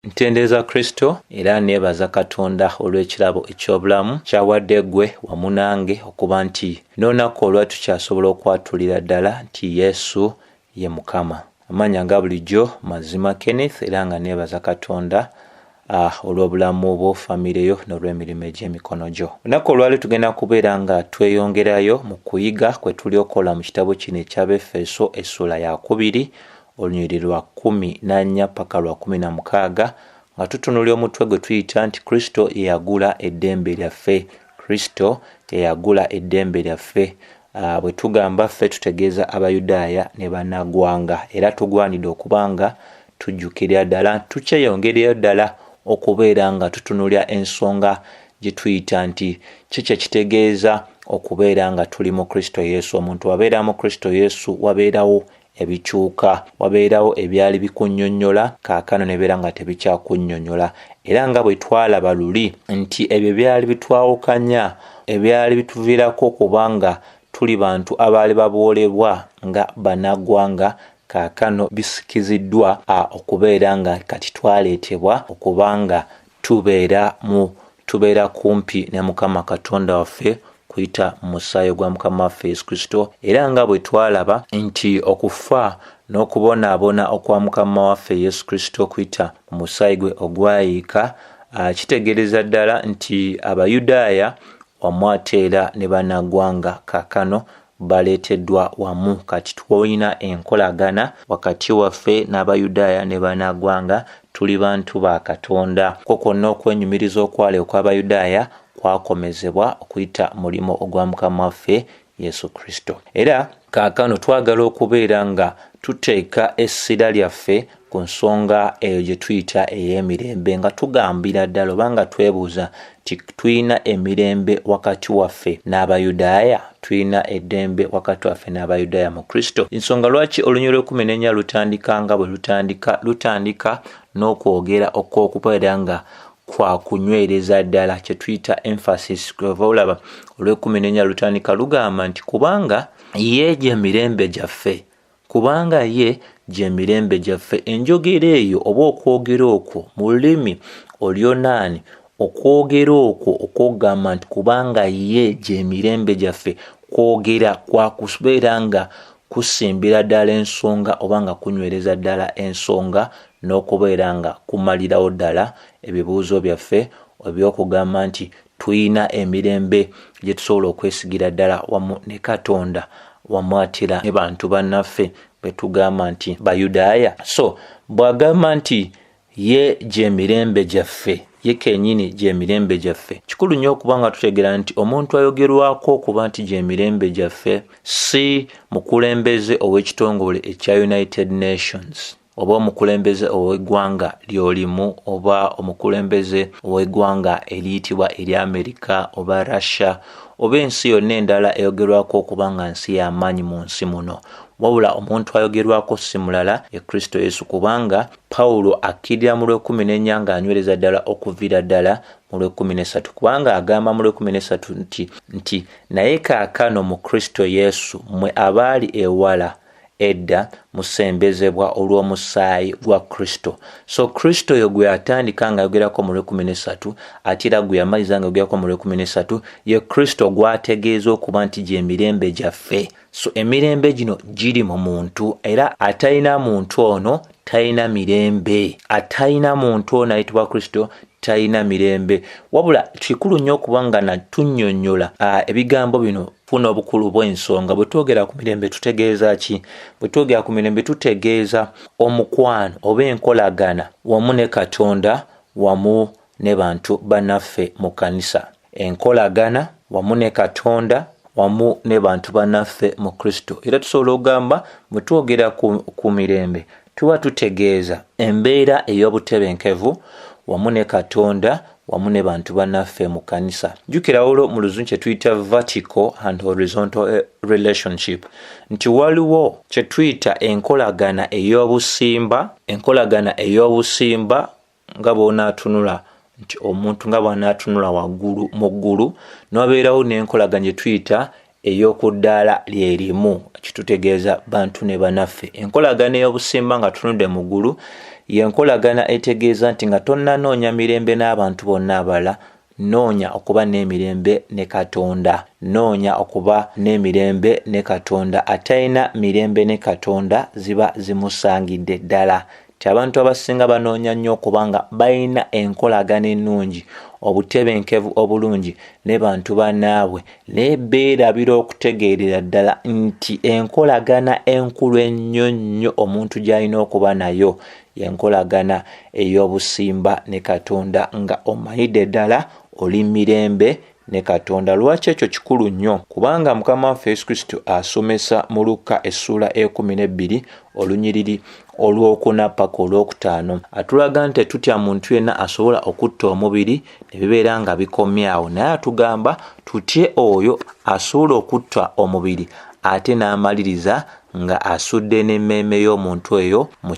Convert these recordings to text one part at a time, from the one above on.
Ntendeeza Kristo era neebaza Katonda olw'ekirabo eky'obulamu kyawadde ggwe wamu nange okuba nti n'olunaku olwa tukyasobola okwatulira ddala nti Yesu ye Mukama. Amanya nga bulijjo Mazima Kenneth era nga neebaza Katonda olw'obulamu bwo, famire yo n'olw'emirimu egy'emikono gyo. Olunaku olwali tugenda kubeera nga tweyongerayo mu kuyiga kwe tuli okola mu kitabo kino eky'Abefeso essula ya 2 olunyiriri lwa 14 paka lwa 16 nga tutunulira omutwe gwe tuyita nti Kristo ye yagula eddembe lyaffe. Kristo ye yagula eddembe lyaffe. Bwe tugamba ffe tutegeeza Abayudaaya ne Bannagwanga, era tugwanidde okubanga tujjukira ddala tukyeyongereyo ddala okubeera nga tutunulira ensonga gye tuyita nti kiki kitegeeza okubeera nga tuli mu Kristo Yesu. Omuntu wabeera mu Kristo Yesu wabeerawo ebikyuka, wabeerawo ebyali bikunnyonnyola kaakano ne beera nga tebikyakunnyonnyola. Era nga bwe twalaba luli nti ebyo byali bitwawukanya, ebyali bituviirako kubanga tuli bantu abaali baboolebwa nga Bannagwanga, kaakano bisikiziddwa okubeera nga kati twaleetebwa okubanga tubeera kumpi ne Mukama Katonda waffe kuyita mu musaayi gwa Mukama waffe Yesu Kristo. Era nga bwe twalaba nti okufa n'okubonaabona okwa Mukama waffe Yesu Kristo kuyita mu musaayi gwe ogwayiika kitegeereza ddala nti Abayudaaya wamu ate era ne Bannagwanga kaakano baleeteddwa wamu. Kati tulina enkolagana wakati waffe n'Abayudaaya ne Bannagwanga, tuli bantu ba Katonda. Kwo kwonna okwenyumiriza okwali okw'Abayudaaya kwakomezebwa okuyita mulimo ogwa Mukama waffe Yesu Kristo. Era kaakano twagala okubeera nga tuteeka essira lyaffe ku nsonga eyo gye tuyita ey'emirembe, nga tugambira ddala obanga twebuuza nti tulina emirembe wakati waffe n'Abayudaaya, tulina eddembe wakati waffe n'Abayudaaya mu Kristo. Ensonga lwaki olunyiriri 14 lutandika nga bwe lutandika n'okwogera okw'okubeera nga kwa kunywereza ddala kye tuyita emphasis. Kweva olaba olw'14 lutandika lugamba nti kubanga ye gye mirembe gyaffe, kubanga ye gye mirembe gyaffe. Enjogera eyo oba okwogera okwo mu lulimi olyonaani, okwogera okwo okugamba nti kubanga ye gye mirembe gyaffe, kwogera kwa kubeera nga kusimbira ddala ensonga oba nga kunywereza ddala ensonga n'okubeera nga kumalirawo ddala ebibuuzo byaffe eby'okugamba nti tuyina emirembe gye tusobola okwesigira ddala wamu ne Katonda, wamu atera ne bantu bannaffe be tugamba nti Bayudaaya. So bw'agamba nti ye gye mirembe gyaffe, ye kennyini gye mirembe gyaffe, kikulu nnyo okuba nga tutegeera nti omuntu ayogerwako okuba nti gye mirembe gyaffe si mukulembeze ow'ekitongole ekya United Nations, oba omukulembeze ow'eggwanga ly'olimu, oba omukulembeze ow'eggwanga eriyitibwa erya Amerika oba Russia, oba ensi yonna endala eyogerwako okuba nga nsi y'amaanyi mu nsi muno. Wabula omuntu ayogerwako si mulala ye Kristo Yesu, kubanga Pawulo akkirira mu lw'14 ng'anywereza ddala okuviira ddala mu lw'13, kubanga agamba mu lw'13 nti naye kaakano mu Kristo Yesu mmwe abaali ewala edda musembezebwa olw'omusaayi gwa Kristo. So Kristo yo gwe yatandika nga ayogerako mu lw'13 ate era gwe yamaliza nga ayogerako mu lw'13, ye Kristo gwategeeza okuba nti gye mirembe gyaffe. So emirembe gino giri mu muntu, era atalina muntu ono talina mirembe. Atalina muntu ono ayitibwa Kristo talina mirembe. Wabula kikulu nnyo okubanga natunnyonnyola ebigambo bino funa obukulu bw'ensonga. Bwe twogera ku mirembe tutegeeza ki? Bwe twogera ku mirembe tutegeeza omukwano oba enkolagana wamu ne Katonda wamu ne bantu bannaffe mu kanisa. Enkolagana wamu ne Katonda wamu ne bantu bannaffe mu Kristo. Era tusobola okugamba bwe twogera ku mirembe tuba tutegeeza embeera ey'obutebenkevu wamu ne Katonda wamu ne bantu bannaffe mu kanisa. Jjukira olwo mu luzungu kye tuyita vertical and horizontal relationship, nti waliwo kye tuyita enkolagana ey'obusimba, enkolagana ey'obusimba nga bw'onaatunula nti omuntu nga bw'anaatunula waggulu mu ggulu, n'wabeerawo n'enkolagana gye tuyita ey'oku ddaala lyerimu, kitutegeeza bantu ne bannaffe. Enkolagana ey'obusimba nga tunudde mu ggulu yenkolagana etegeeza nti nga tonnanoonya mirembe n'abantu bonna abalala, noonya okuba n'emirembe ne Katonda. Noonya okuba n'emirembe ne Katonda. Atalina mirembe ne Katonda ziba zimusangidde ddala. Abantu abasinga banoonya nnyo okubanga balina enkolagana ennungi, obutebenkevu obulungi ne bantu bannaabwe, naye beerabira okutegeerera ddala nti enkolagana enkulu ennyo nnyo omuntu gy'alina okuba nayo yenkolagana ey'obusimba ne Katonda, nga omanyidde ddala oli mirembe ne Katonda. Lwaki ekyo kikulu nnyo? Kubanga Mukama waffe Yesu Kristo asomesa mu Luka essula 12 olunyiriri olw'okuna paka olw'okutaano, atulaga nti tutya muntu yenna asobola okutta omubiri ne bibeera nga bikomyawo, naye atugamba tutye oyo asobola okutta omubiri ate n'amaliriza nga asudde n'emmeeme y'omuntu eyo mu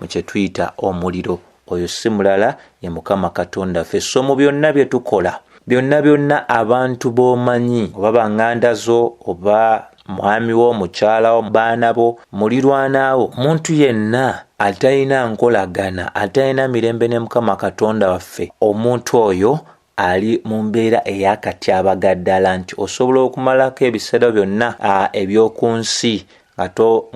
kye tuyita omuliro. Oyo si mulala ye Mukama Katonda ffe. So mu byonna bye tukola, byonna abantu b'omanyi, oba baŋŋanda zo, oba mwami wo, mukyala wo, baana bo, mulirwana wo, muntu yenna atalina nkolagana, atalina mirembe ne Mukama Katonda waffe, omuntu oyo ali mu mbeera ey'akatyabaga ddala, nti osobola okumalako ebiseera byonna eby'oku nsi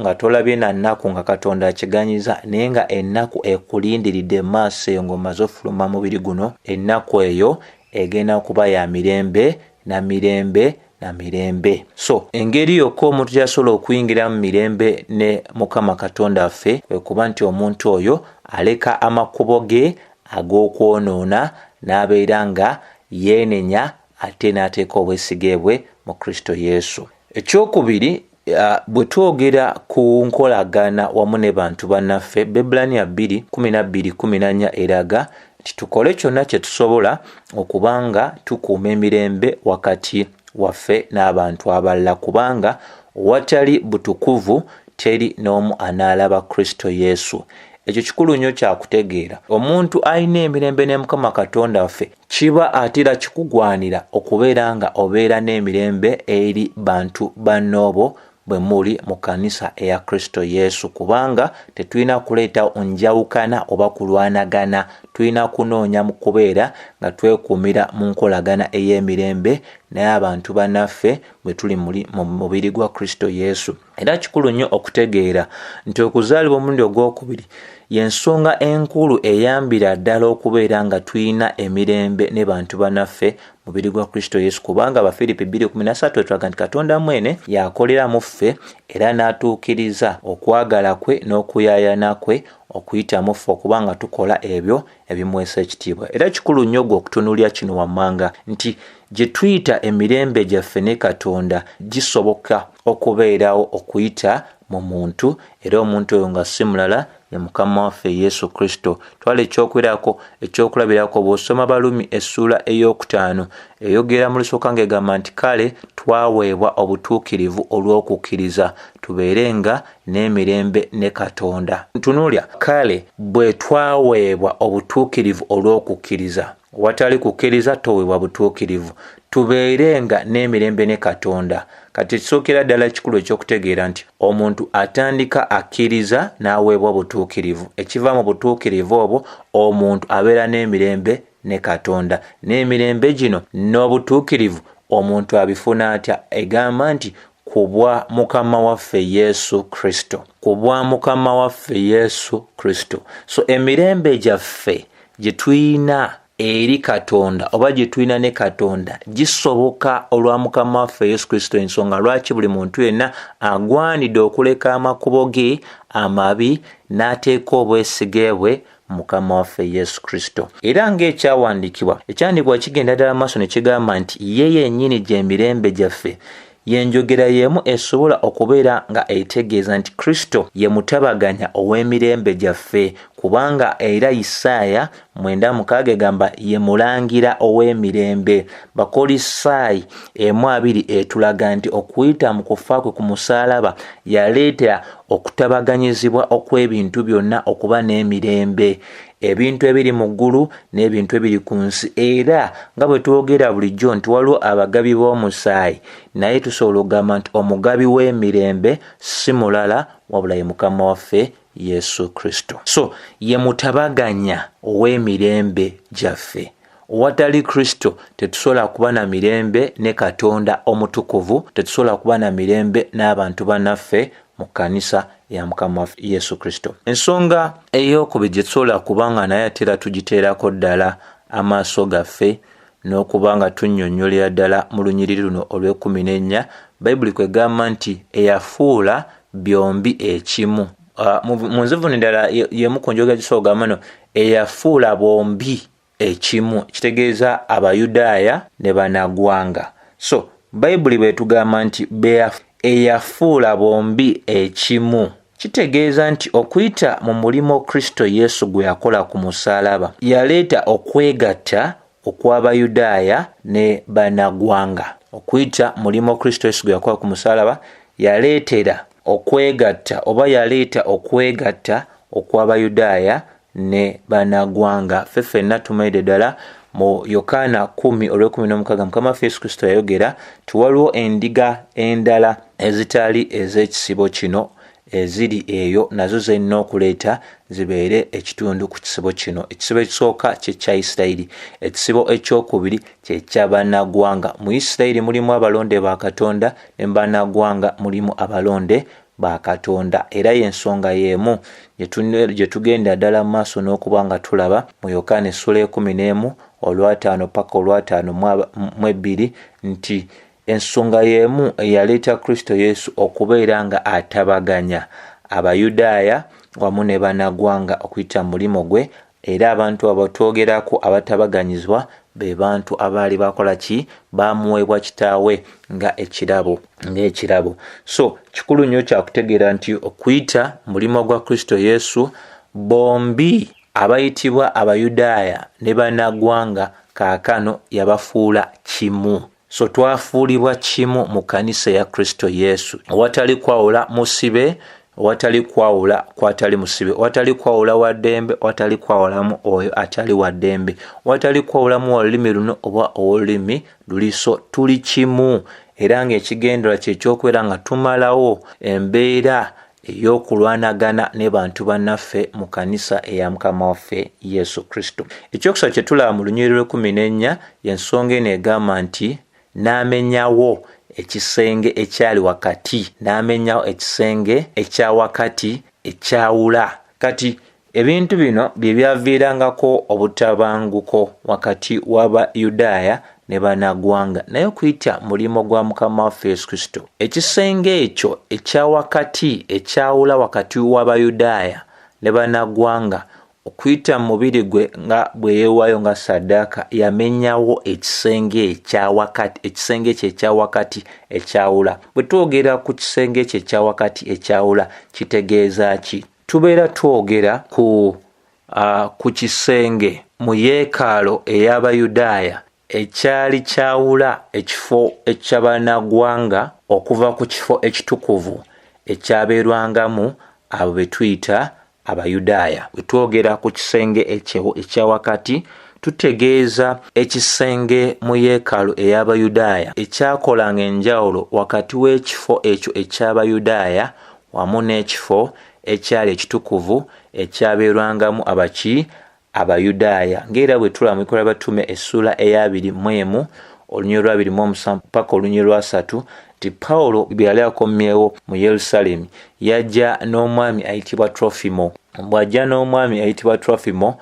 nga tolabye na nnaku nga Katonda akiganyiza, naye nga ennaku ekulindiridde maaso eyo ng'omaze ofuluma mubiri guno, ennaku eyo egenda kuba ya mirembe na mirembe na mirembe. So engeri yokka omuntu gy'asobola okuyingira mu mirembe ne Mukama Katonda waffe kwe kuba nti omuntu oyo aleka amakubo ge ag'okwonoona n'abeera nga yeenenya ate n'ateeka obwesige bwe mu Kristo Yesu. Ekyokubiri, bwe twogera ku nkolagana wamu ne bantu bannaffe, Ebbulaniya 2:12-14 eraga nti tukole kyonna kye tusobola okubanga tukuuma emirembe wakati waffe n'abantu abalala, kubanga watali butukuvu teri n'omu anaalaba Kristo Yesu. Ekyo kikulu nnyo kyakutegeera. Omuntu alina emirembe ne Mukama Katonda waffe, kiba atera kikugwanira okubeera nga obeera n'emirembe eri bantu bannoobo bwe muli mu kanisa eya Kristo Yesu, kubanga tetulina kuleeta njawukana oba kulwanagana. Tulina kunoonya mu kubeera nga twekuumira mu nkolagana ey'emirembe naye abantu bannaffe bwe tuli mu mubiri gwa Kristo Yesu. Era kikulu nnyo okutegeera nti okuzaalibwa omulundi ogwokubiri y'ensonga enkulu eyambira ddala okubeera nga tulina emirembe ne bantu bannaffe mubiri gwa Kristo Yesu, kubanga Abafiripi 2:13 etulaga nti Katonda mwene yakolera mu ffe era n'atuukiriza okwagala kwe n'okuyaayana kwe okuyita mu ffe okubanga tukola ebyo ebimwesa ekitiibwa. Era kikulu nnyo gwe okutunuulira kino wammanga nti gye tuyita emirembe gyaffe ne Katonda gisoboka okubeerawo okuyita mu muntu, era omuntu oyo nga si mulala ye Mukama waffe Yesu Kristo. Twala ekyokulabirako bw'osoma Balumi essula 5 eyogera mu lusooka ng'egamba nti kale twaweebwa obutuukirivu olw'okukkiriza tubeerenga n'emirembe ne Katonda. Ntunuulya, kale bwe twaweebwa obutuukirivu olw'okukkiriza, watali kukkiriza toweebwa butuukirivu, tubeerenga n'emirembe ne Katonda. Kati kisookera ddala kikulu ekyokutegeera nti omuntu atandika akkiriza n'aweebwa butuukirivu, ekiva mu butuukirivu obwo omuntu abeera n'emirembe ne Katonda. N'emirembe gino n'obutuukirivu omuntu abifuna atya? Egamba nti kubwa Mukama waffe Yesu Kristo, kubwa Mukama waffe Yesu Kristo. So emirembe gyaffe gye tuyina eri Katonda oba gye tulina ne Katonda gisoboka olwa Mukama waffe Yesu Kristo. Ensonga lwaki buli muntu yenna agwanidde okuleka amakubo ge amabi n'ateeka obwesige bwe Mukama waffe Yesu Kristo. Era ng'ekyawandiikibwa, ekyandiikibwa kigenda ddala maaso ne kigamba nti ye yennyini gy'emirembe gyaffe, yenjogera y'emu esobola okubeera nga etegeeza nti Kristo ye mutabaganya ow'emirembe gyaffe, kubanga era Isaaya 9:6 egamba ye mulangira ow'emirembe. Bakolisaayi 1:2 etulaga nti okuyita mu kufa kwe ku musaalaba yaleetera okutabaganyizibwa okw'ebintu byonna okuba n'emirembe, ebintu ebiri mu ggulu n'ebintu ebiri ku nsi. Era nga bwe twogera bulijjo nti waliwo abagabi b'omusaayi, naye tusobola okugamba nti omugabi w'emirembe si mulala wabula ye Mukama waffe Yesu Kristo. So ye mutabaganya ow'emirembe gyaffe. Owatali Kristo tetusobola kuba na mirembe ne Katonda omutukuvu, tetusobola kuba na mirembe n'abantu bannaffe mu kkanisa ya Mukama waffe Yesu Kristo. Ensonga ey'okubiri gye tusobola kubanga naye atera tugiteerako ddala amaaso gaffe n'okuba nga tunnyonnyolera ddala mu lunyiriri luno olw'e14, Bayibuli kwegamba nti eyafuula byombi ekimu. Mu nzivuni ddala y'emu ku njoga gisobola okugamba no eyafuula bombi ekimu, kitegeeza Abayudaaya ne Bannagwanga. So Bayibuli bwetugamba nti eyafuula bombi ekimu, kitegeeza nti okuyita mu mulimo Kristo Yesu gwe yakola ku musaalaba yaleeta okwegatta okw'Abayudaaya ne Bannagwanga. Okuyita mulimo Kristo Yesu gwe yakola ku musaalaba yaleeta okwegatta okw'Abayudaaya ne Bannagwanga. Ffenna tumaide ddala mu Yokaana 10:16 Mukama waffe Yesu Kristo yayogera ti waliwo endiga endala ezitali ez'ekisibo kino eziri eyo, nazo zirina okuleeta zibeere ekitundu ku kisibo kino. Ekisibo ekisooka kye kya Isirayiri, ekisibo ekyokubiri kye kya Bannagwanga. Mu Isirayiri mulimu abalonde ba Katonda ne mu Bannagwanga mulimu abalonde ba Katonda. Era y'ensonga y'emu gye tugenda ddala mu maaso n'okuba nga tulaba mu Yokaana 11:5 paka 5:52 nti ensonga y'emu eyaleeta Kristo Yesu okubeera nga atabaganya Abayudaaya wamu ne Bannagwanga okuyita mu mulimo gwe. Era abantu abatwogerako abatabaganyizwa be bantu abaali bakola ki? Baamuweebwa kitaawe nga ekirabo. So kikulu nnyo kyakutegeera nti okuyita mulimo gwa Kristo Yesu bombi abayitibwa Abayudaaya ne Bannagwanga kaakano yabafuula kimu. So twafuulibwa kimu mu kkanisa ya Kristo Yesu, awatali kwawula musibe, awatali kwawula kwatali musibe, awatali kwawula wa ddembe, awatali kwawulamu oyo atali wa ddembe, awatali kwawulamu olulimi luno oba olulimi luliso, tuli kimu. Era ng'ekigendera kye ky'okubeera nga tumalawo embeera ey'okulwanagana ne bantu bannaffe mu kkanisa eya Mukama waffe Yesu Kristo. Ekyokusatu kye tulaba mu lunyiriri lw'14 y'ensonga eno egamba nti n'amenyawo ekisenge ekyali wakati, n'amenyawo ekisenge ekya wakati ekyawula. Kati ebintu bino bye byaviirangako obutabanguko wakati w'Abayudaaya ne Bannagwanga, naye okuyita mulimo gwa Mukama waffe Yesu Kristo, ekisenge ekyo ekya wakati ekyawula wakati w'Abayudaaya ne Bannagwanga, okuyita mu mubiri gwe nga bwe yeewaayo nga ssaddaaka, yamenyawo ekisenge ekya wakati, ekisenge kye ekya wakati ekyawula. Bwe twogera ku kisenge kye ekya wakati ekyawula kitegeeza ki? Tubeera twogera ku kisenge mu yeekaalu ey'Abayudaaya ekyali kyawula ekifo eky'Abannagwanga okuva ku kifo ekitukuvu ekyabeerwangamu abo be tuyita Abayudaaya. Bwe twogera ku kisenge ekyo ekya wakati tutegeeza ekisenge mu yeekaalu ey'Abayudaaya ekyakolanga enjawulo wakati w'ekifo ekyo eky'Abayudaaya wamu n'ekifo ekyali ekitukuvu ekyabeerwangamu Abayudaaya. Ng'era bwe tulaba mu Bikolwa by'Abatume essula eya 21 olunyiriri lwa 27 paka olunyiriri lwa 3 nti Pawulo bwe yali akomyewo mu Yerusaalemi yajja n'omwami ayitibwa Trofimo. Bw'ajja n'omwami ayitibwa Trofimo,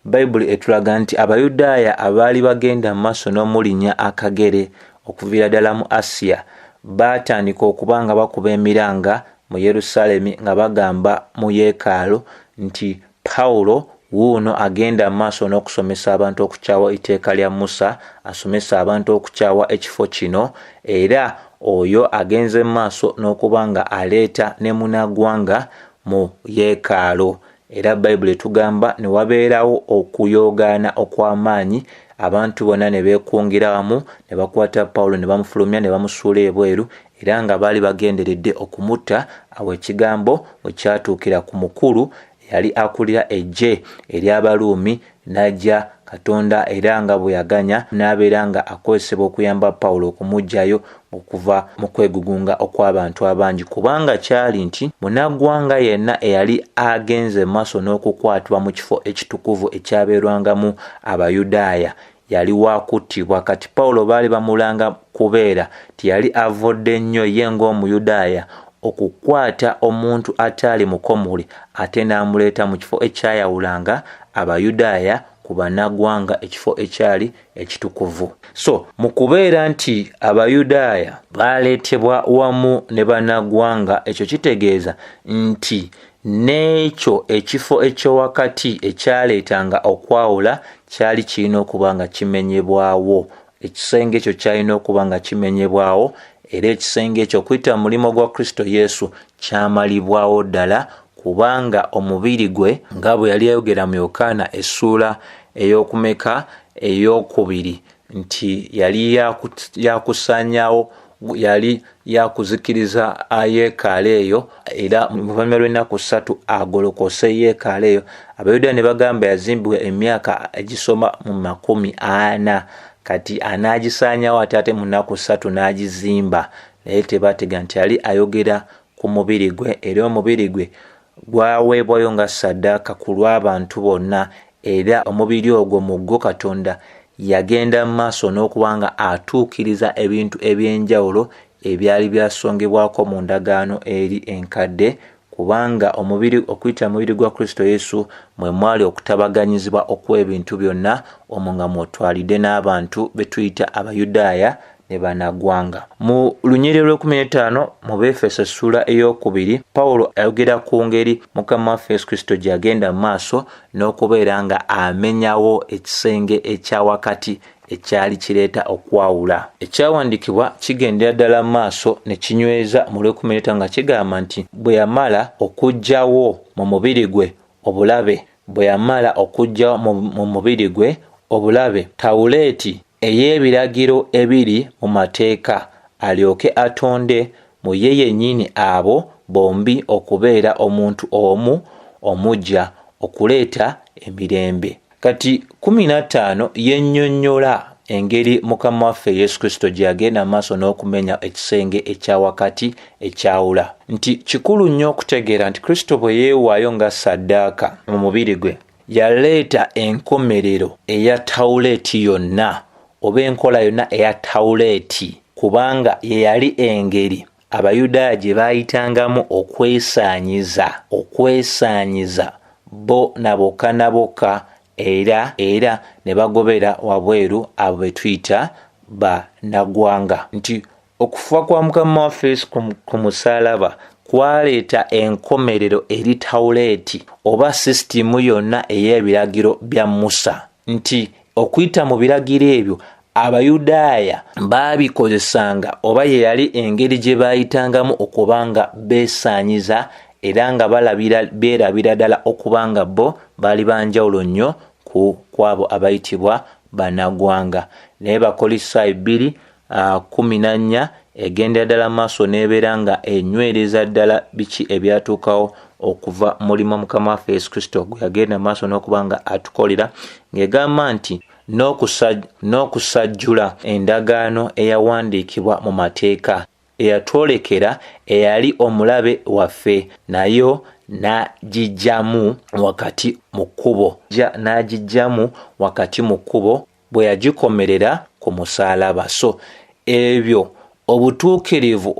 Bayibuli etulaga nti Abayudaaya abaali bagenda mu maaso n'omulinnya akagere okuviira ddala mu Asiya baatandika okuba nga bakuba emiranga mu Yerusaalemi nga bagamba mu yeekaalu nti Pawulo wuuno agenda mu maaso n'okusomesa abantu okukyawa etteeka lya Musa, asomesa abantu okukyawa ekifo kino, era oyo agenze mu maaso n'okuba nga aleeta ne Munnagwanga mu yeekaalu. Era Bayibuli etugamba ne wabeerawo okuyoogaana okw'amaanyi, abantu bonna ne beekungira wamu ne bakwata Pawulo ne bamufulumya ne bamusuula ebweru, era nga baali bagenderedde okumutta. Awo ekigambo bwe kyatuukira ku mukulu yali akulira eggye ery'Abaruumi, n'ajja Katonda era nga bwe yaganya n'abeera nga akozesebwa okuyamba Pawulo okumugyayo okuva mu kwegugunga okw'abantu abangi, kubanga kyali nti munnaggwanga yenna eyali agenze maaso n'okukwatibwa mu kifo ekitukuvu ekyabeerwangamu Abayudaaya yali waakuttibwa. Kati Pawulo baali bamulanga kubeera tiyali avodde nnyo ye ng'Omuyudaaya okukwata omuntu ataali mukomole ate n'amuleeta mu kifo ekyayawulanga Abayudaaya ku bannaggwanga, ekifo ekyali ekitukuvu. So mu kubeera nti Abayudaaya baaleetebwa wamu ne bannaggwanga, ekyo kitegeeza nti n'ekyo ekifo ekyowakati ekyaleetanga okwawula kyali kirina okuba nga kimenyebwawo. Ekisenge ekyo kyalina okuba nga kimenyebwawo, era ekisenge ekyo okuyita mu mulimo gwa Kristo Yesu kyamalibwawo ddala, kubanga omubiri gwe nga bwe yali ayogera mu Yokaana essuula ey'okumeka ey'okubiri nti yali yakusaanyaawo, yali yakuzikiriza yeekaalo eyo, era mu luvannyuma lw'ennaku 3 agolokose yeekaalo eyo. Abayudaaya ne bagamba yazimbibwa emyaka egisoma mu 40, kati anaagisaanyaawo ate mu nnaku 3 n'agizimba. Naye tebaatega nti yali ayogera ku mubiri gwe, era omubiri gwe gwaweebwayo nga ssaddaaka ku lw'abantu bonna, era omubiri ogwo mu gwo Katonda yagenda mu maaso n'okuba nga atuukiriza ebintu eby'enjawulo ebyali byasongebwako mu ndagaano eri enkadde, kubanga okuyita omubiri gwa Kristo Yesu mwe mwali okutabaganyizibwa okw'ebintu byonna, omwo nga mwotwalidde n'abantu be tuyita Abayudaaya ne bannaggwanga. Mu lunyiriri lw'15 mu Befeso essuula ey'okubiri, Pawulo ayogera ku ngeri Mukama waffe Yesu Kristo gye yagenda mu maaso n'okubeera nga amenyawo ekisenge ekyawakati ekyali kireeta okwawula. Ekyawandiikibwa kigendera ddala mu maaso ne kinyweza mu lw'15 nga kigamba nti bwe yamala okuggyawo mu mubiri gwe obulabe tawuleeti ey'ebiragiro ebiri mu mateeka, alyoke atonde mu ye yennyini abo bombi okubeera omuntu omu omuggya okuleeta emirembe. Kati 15 yennyonnyola engeri Mukama waffe Yesu Kristo gye yagenda maaso n'okumenya ekisenge ekyawakati ekyawula, nti kikulu nnyo okutegeera nti Kristo bwe yeewaayo nga ssaddaaka mu mubiri gwe yaleeta enkomerero eya tawuleeti yonna, oba enkola yonna eya tawuleeti, kubanga ye yali engeri Abayudaaya gye baayitangamu okwesaanyiza bo na bokka era ne bagobera wabweru abo be tuyita bannaggwanga. Nti okufa kwa Mukama waffe Yesu ku musaalaba kwaleeta enkomerero eri tawuleeti oba sisitimu yonna ey'ebiragiro bya Musa, nti okuyita mu biragiro ebyo Abayudaaya baabikozesanga oba ye yali engeri gye baayitangamu okubanga beesaanyiza era nga beerabira ddala okubanga bo baali banjawulo nnyo ku kwabo abayitibwa bannaggwanga. Naye Bakolosaayi 2:14 egendera ddala maaso n'ebeera nga enywereza ddala biki ebyatuukawo okuva mulimo Mukama waffe Yesu Kristo gwe yagenda maaso n'okuba nga atukolera, ng'egamba nti n'okusajjula endagaano eyawandiikibwa mu mateeka eyatwolekera eyali omulabe waffe, nayo n'agiggyamu wakati mu kkubo bwe yagikomerera ku musaalaba. So ebyo obutuukirivu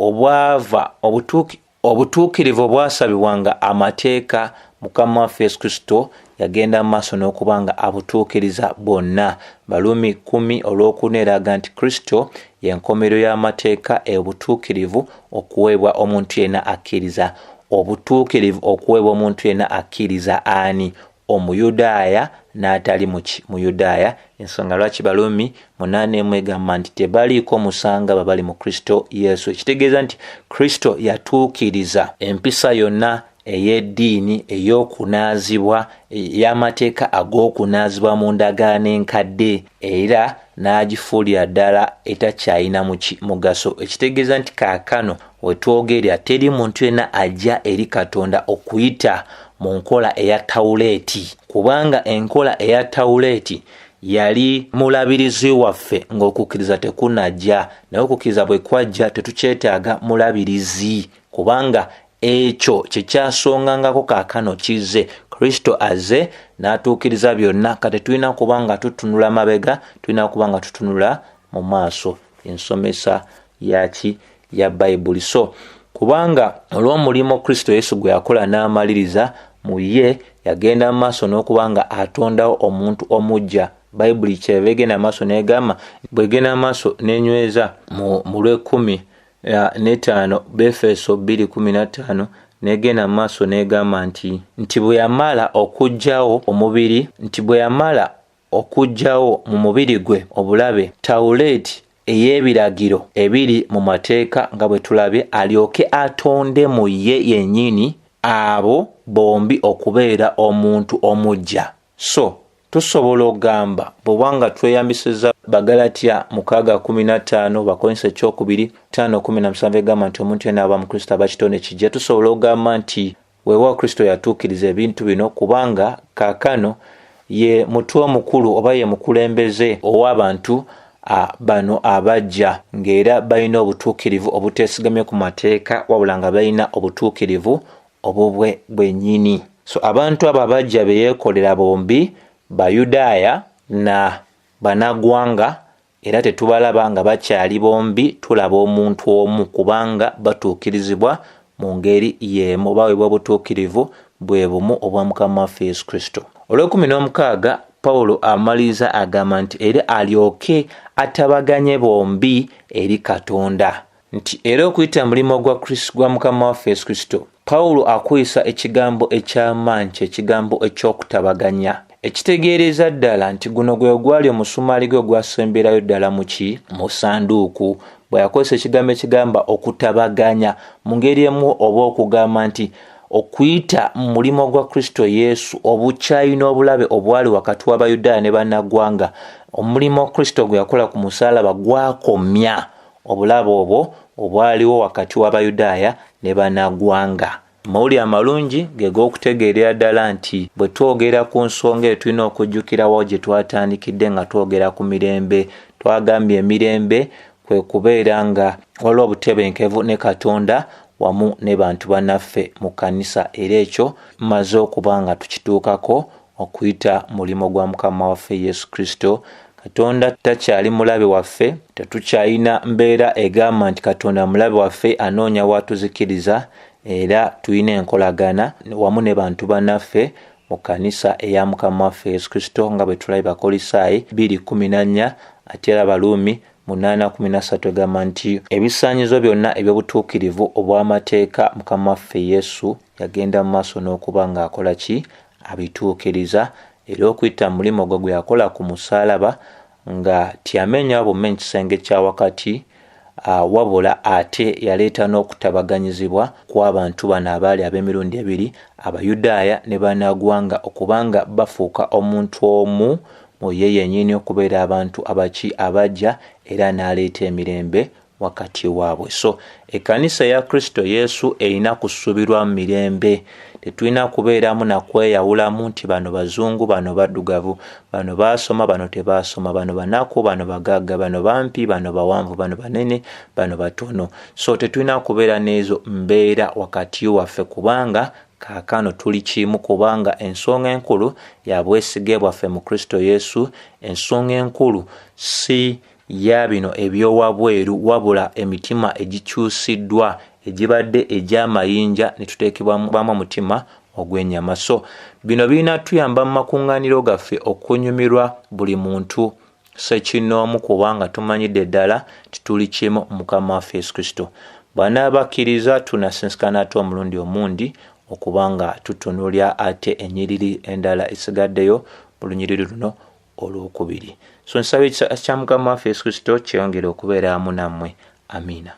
obwasabibwanga amateeka Mukama waffe Yesu Kristo yagenda maaso n'okuba nga abutuukiriza bonna. Balumi 10:4 eraga nti Kristo y'enkomerero y'amateeka obutuukirivu okuweebwa omuntu yenna akkiriza. Obutuukirivu okuweebwa omuntu yenna akkiriza ani? Omuyudaaya n'atali Muyudaaya. Ensonga lwaki Balumi 8:1 egamba nti tebaliiko musanga babali mu Kristo Yesu. Ekitegeeza nti Kristo yatuukiriza empisa yonna ey'eddiini ey'okunaazibwa y'amateeka ag'okunaazibwa mu ndagaano enkadde, era n'agifuulira ddala etakyalina mugaso. Ekitegeeza nti kaakano we twogerera teri muntu yenna ajja eri Katonda okuyita mu nkola eya tawuleeti, kubanga enkola eya tawuleeti yali mulabirizi waffe ng'okukkiriza tekunajja, naye okukkiriza bwe kwajja tetukyetaaga mulabirizi kubanga ekyo kyekyasongangako kaakano kize. Kristo azze n'atuukiriza byonna, kati tulina kubanga tutunula mabega, tulina kubanga tutunula mu maaso. Ensomesa yaki ya Bayibuli. So kubanga olw'omulimu Kristo Yesu gwe yakola n'amaliriza mu ye, yagenda mu maaso n'okubanga atondawo omuntu omujja. Bayibuli kyeva egenda mu maaso n'egamba, bw'egenda mu maaso n'enyweza mu Lw'ekumi n'ettaano, Befeso 2:15, n'egenda mu maaso n'egamba nti bwe yamala okuggyawo mu mubiri gwe obulabe tawuleeti ey'ebiragiro ebiri mu mateeka nga bwe tulabye, alyoke atonde mu ye yennyini abo bombi okubeera omuntu omujja. So tusobola okugamba bw'obanga tweyambisiza Bagalatiya 6:15, Bakolinso 2:5-17 egamba nti omuntu yenna aba mu Kristo aba kitonde kijja. Tusobola okugamba nti weewaawo Kristo yatuukiriza ebintu bino kubanga kaakano ye mutwe omukulu oba ye mukulembeze ow'abantu bano abajja, ng'era balina obutuukirivu obuteesigamye ku mateeka wabula nga balina obutuukirivu obubwe bwennyini. So abantu abo abajja be yeekolera bombi Bayudaaya na Bannagwanga, era tetubalaba nga bakyali bombi, tulaba omuntu omu kubanga batuukirizibwa mu ngeri y'emu, baweebwa obutuukirivu bwe bumu obwa Mukama waffe Yesu Kristo. Olw'ekumi-n'omukaaga Pawulo amaliriza agamba nti era alyoke atabaganye bombi eri Katonda, nti era okuyita mulimu gwa Mukama waffe Yesu Kristo, Pawulo akuyisa ekigambo eky'amaanyi, ekigambo eky'okutabaganya, ekitegeereza ddala nti guno gwe gwali omusumaali gwe gwasemberayo ddala mu ssanduuku. Bwe yakozesa ekigambo ekigamba okutabaganya mu ngeri emu oba okugamba nti okuyita mu mulimu gwa Kristo Yesu obukyayi n'obulabe obwali wakati w'Abayudaaya ne Bannagwanga, omulimu Kristo gwe yakola ku musaalaba gwakomya obulabe obwo obwaliwo wakati w'Abayudaaya ne Bannagwanga. Amawulire amalungi ge g'okutegeerera ddala nti bwe twogera ku nsonga eyo tulina okujjukirawo gye twatandikidde nga twogera ku mirembe. Twagambye emirembe kwe kubeera nga waliwo obutebenkevu ne Katonda wamu ne bantu bannaffe mu kkanisa, era ekyo mmaze okuba nga tukituukako okuyita mulimu gwa Mukama waffe Yesu Kristo. Katonda takyali mulabe waffe, tetukyalina mbeera egamba nti Katonda mulabe waffe anoonya watuzikiriza, era tulina enkolagana wamu ne bantu bannaffe mu kkanisa eya Mukama waffe Yesu Kristo nga bwe tulabye Bakolisaayi 2:14 ate era Baluumi 8:13 egamba nti ebisaanyizo byonna eby'obutuukirivu obw'amateeka Mukama waffe Yesu yagenda mu maaso n'okuba ng'akola ki? Abituukiriza, era okuyita mulimu gwe yakola ku musaalaba nga tiyamenya bumenyi kisenge kya wakati, wabula ate yaleeta n'okutabaganyizibwa kw'abantu bano abaali ab'emirundi ebiri, Abayudaaya ne Bannagwanga, okubanga bafuuka omuntu omu mu ye yennyini okubeera abantu abajja, era n'aleeta emirembe wakati waabwe. So ekkanisa ya Kristo Yesu erina kusuubirwa mu mirembe. Tetulina kubeeramu na kweyawulamu nti bano bazungu, bano baddugavu, bano baasoma, bano tebaasoma, bano banaku, bano bagagga, bano bampi, bano bawanvu, bano banene, bano batono. So tetulina kubeera n'ezo mbeera wakati waffe kubanga kaakano tuli kimu, kubanga ensonga enkulu ya bwesige bwaffe mu Kristo Yesu, ensonga enkulu si ya bino ebyowabweru wabula emitima egikyusiddwa egibadde egy'amayinja ne tuteekebwamu omutima ogw'ennyama. So bino birina tuyamba mu makuŋŋaaniro gaffe okunyumirwa buli muntu sekinnoomu kubanga tumanyidde ddala tituli kimu Mukama waffe Yesu Kristo. Bw'anaabakkiriza tunasinsikana ate omulundi omundi okubanga tutunuulya ate ennyiriri endala esigaddeyo mu lunyiriri luno olwokubiri. So nsaba ekisa kya Mukama waffe Yesu Kristo kyeyongere okubeera wamu nammwe. Amiina.